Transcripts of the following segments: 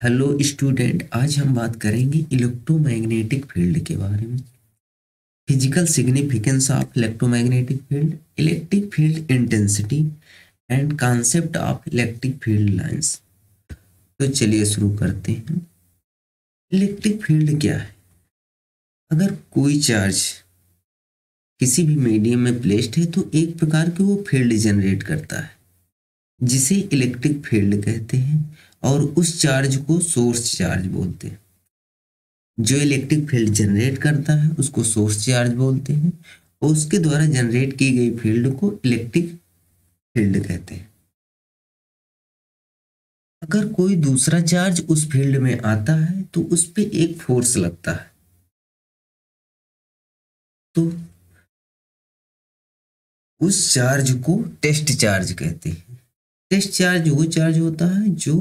Hello student, आज हम बात करेंगे इलेक्ट्रोमैग्नेटिक फील्ड के बारे में। Physical significance of electromagnetic field, electric field intensity and concept of electric field lines. तो चलिए शुरू करते हैं। इलेक्ट्रिक फील्ड क्या है? अगर कोई चार्ज किसी भी मीडियम में प्लेस्ड है तो एक प्रकार के वो फील्ड जनरेट करता है जिसे इलेक्ट्रिक फील्ड कहते हैं, और उस चार्ज को सोर्स चार्ज बोलते हैं। जो इलेक्ट्रिक फील्ड जनरेट करता है उसको सोर्स चार्ज बोलते हैं, और उसके द्वारा जनरेट की गई फील्ड को इलेक्ट्रिक फील्ड कहते हैं। अगर कोई दूसरा चार्ज उस फील्ड में आता है तो उस पे एक फोर्स लगता है। तो उस चार्ज को टेस्ट चार्ज कहते हैं। टेस्ट चार्ज वो चार्ज होता है जो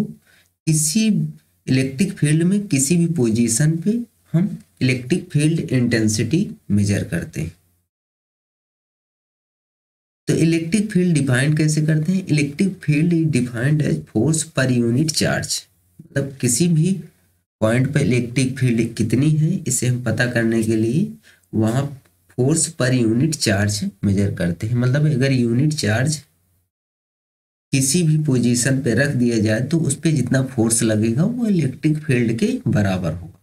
किसी इलेक्ट्रिक फील्ड में किसी भी पोजीशन पे हम इलेक्ट्रिक फील्ड इंटेंसिटी मेजर करते हैं। तो इलेक्ट्रिक फील्ड डिफाइंड कैसे करते हैं? Electric field is defined as force per unit charge. मतलब किसी भी पॉइंट पर इलेक्ट्रिक फील्ड कितनी है इसे हम पता करने के लिए वहाँ force per unit charge major करते हैं। मतलब अगर यूनिट चार्ज किसी भी पोजीशन पे रख दिया जाए तो उस पर जितना फोर्स लगेगा वो इलेक्ट्रिक फील्ड के बराबर होगा।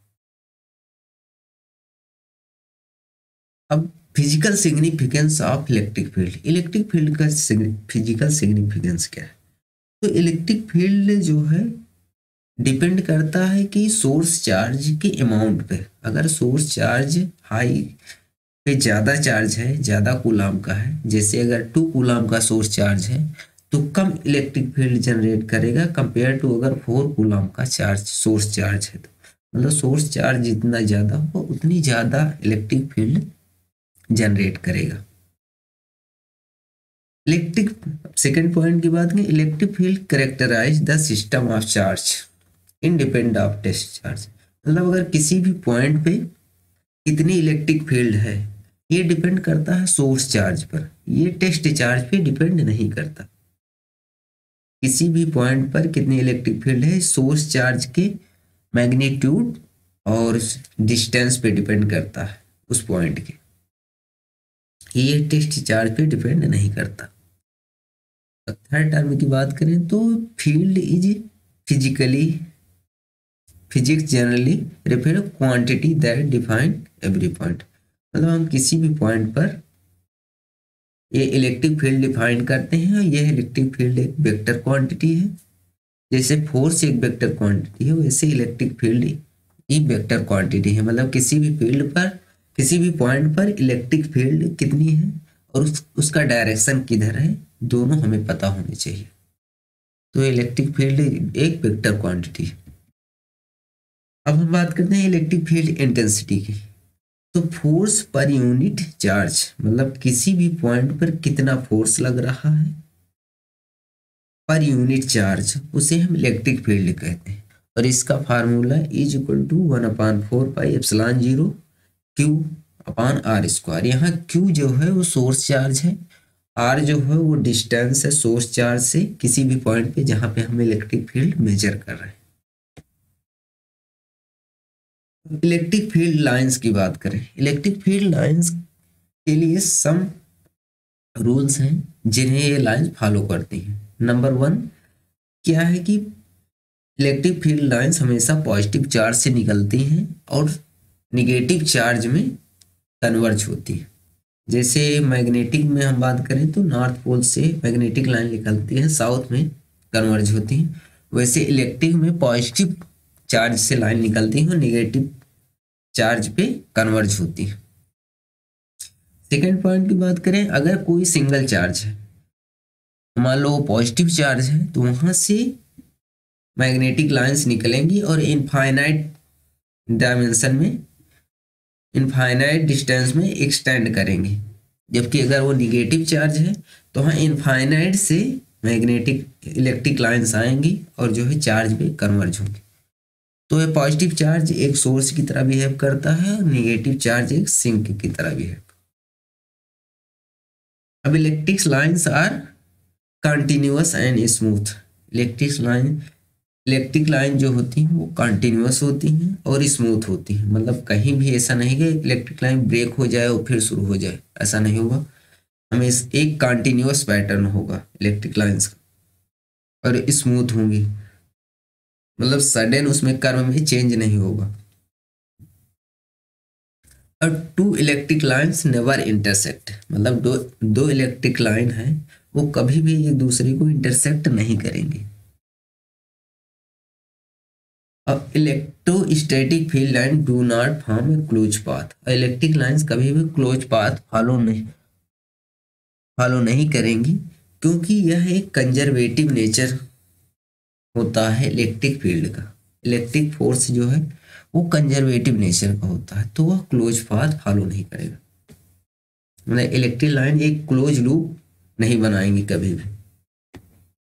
अब physical significance of electric field, electric field का फिजिकल सिग्निफिकेंस क्या है? तो इलेक्ट्रिक फील्ड जो है डिपेंड करता है कि सोर्स चार्ज के अमाउंट पे। अगर सोर्स चार्ज हाई पे ज़्यादा चार्ज है, ज़्यादा कूलाम का है, जैसे अगर 2 कूलाम का सोर्स चार्ज है तो कम इलेक्ट्रिक फील्ड जनरेट करेगा कंपेयर टू अगर 4 कूलाम का चार्ज सोर्स चार्ज है। तो मतलब सोर्स चार्ज जितना ज़्यादा हो उतनी ज़्यादा इलेक्ट्रिक फील्ड जनरेट करेगा। इलेक्ट्रिक सेकेंड पॉइंट की बात करें, electric field characterize the system of charge independent of test charge. मतलब अगर किसी भी पॉइंट पे कितनी इलेक्ट्रिक फील्ड है ये डिपेंड करता है सोर्स चार्ज पर, ये टेस्ट चार्ज पे डिपेंड नहीं करता। किसी भी पॉइंट पर कितनी इलेक्ट्रिक फील्ड है सोर्स चार्ज के मैग्नीट्यूड और डिस्टेंस पे डिपेंड करता है उस पॉइंट के, ये टेस्ट चार्ज पे डिपेंड नहीं करता। थर्ड टर्म की बात करें तो field is physics generally refer quantity that define every point. मतलब हम किसी भी पॉइंट पर ये इलेक्ट्रिक फील्ड डिफाइन करते हैं, और यह इलेक्ट्रिक फील्ड एक वेक्टर क्वांटिटी है। जैसे फोर्स एक वेक्टर क्वांटिटी है वैसे इलेक्ट्रिक फील्ड एक वेक्टर क्वांटिटी है। मतलब किसी भी फील्ड पर किसी भी पॉइंट पर इलेक्ट्रिक फील्ड कितनी है और उसका डायरेक्शन किधर है दोनों हमें पता होने चाहिए। तो इलेक्ट्रिक फील्ड एक वेक्टर क्वांटिटी है। अब हम बात करते हैं इलेक्ट्रिक फील्ड इंटेंसिटी की। तो फोर्स पर यूनिट चार्ज, मतलब किसी भी पॉइंट पर कितना फोर्स लग रहा है पर यूनिट चार्ज, उसे हम इलेक्ट्रिक फील्ड कहते हैं। और इसका formula is equal to 1/4πε0 Q/r²। यहाँ Q जो है वो सोर्स चार्ज है, R जो है वो डिस्टेंस है सोर्स चार्ज से किसी भी पॉइंट पे जहाँ पे हम इलेक्ट्रिक फील्ड मेजर कर रहे हैं। इलेक्ट्रिक फील्ड लाइंस की बात करें, इलेक्ट्रिक फील्ड लाइंस के लिए सम रूल्स हैं जिन्हें ये लाइंस फॉलो करती हैं। नंबर 1 क्या है कि इलेक्ट्रिक फील्ड लाइंस हमेशा पॉजिटिव चार्ज से निकलती हैं और निगेटिव चार्ज में कन्वर्ज होती है। जैसे मैग्नेटिक में हम बात करें तो नॉर्थ पोल से मैग्नेटिक लाइन निकलती है, साउथ में कन्वर्ज होती है। वैसे इलेक्ट्रिक में पॉजिटिव चार्ज से लाइन निकलती है और निगेटिव चार्ज पे कन्वर्ज होती है। सेकेंड पॉइंट की बात करें, अगर कोई सिंगल चार्ज है, मान लो पॉजिटिव चार्ज है, तो वहां से मैग्नेटिक लाइंस निकलेंगी और इनफाइनाइट डायमेंशन में इनफाइनाइट डिस्टेंस में एक्सटेंड करेंगे। जबकि अगर वो निगेटिव चार्ज है तो वहाँ इनफाइनाइट से मैग्नेटिक इलेक्ट्रिक लाइंस आएंगी और जो है चार्ज पे कन्वर्ज होंगी। तो ये पॉजिटिव चार्ज एक सोर्स की तरह बिहेव करता है और निगेटिव चार्ज एक सिंक की तरह बिहेव। अब electric lines are continuous and smooth. Electric line electric line जो होती हैं वो कंटिन्यूअस होती हैं और स्मूथ होती हैं, मतलब कहीं भी ऐसा नहीं कि इलेक्ट्रिक लाइन ब्रेक हो जाए और फिर शुरू हो जाए, ऐसा नहीं होगा। हमें एक कंटिन्यूअस पैटर्न होगा इलेक्ट्रिक लाइंस का और स्मूथ होंगी, मतलब सडन उसमें कर्व में चेंज नहीं होगा। और two electric lines never intersect, मतलब दो इलेक्ट्रिक लाइन है वो कभी भी एक दूसरे को इंटरसेक्ट नहीं करेंगे। अब electrostatic field line do not form A close path, electric lines कभी भी क्लोज पाथ फॉलो नहीं करेंगी, क्योंकि यह एक कंजर्वेटिव नेचर होता है इलेक्ट्रिक फील्ड का। इलेक्ट्रिक फोर्स जो है वो कंजर्वेटिव नेचर का होता है, तो वह क्लोज पाथ फॉलो नहीं करेगा, मतलब इलेक्ट्रिक लाइन एक क्लोज लूप नहीं बनाएंगी कभी भी।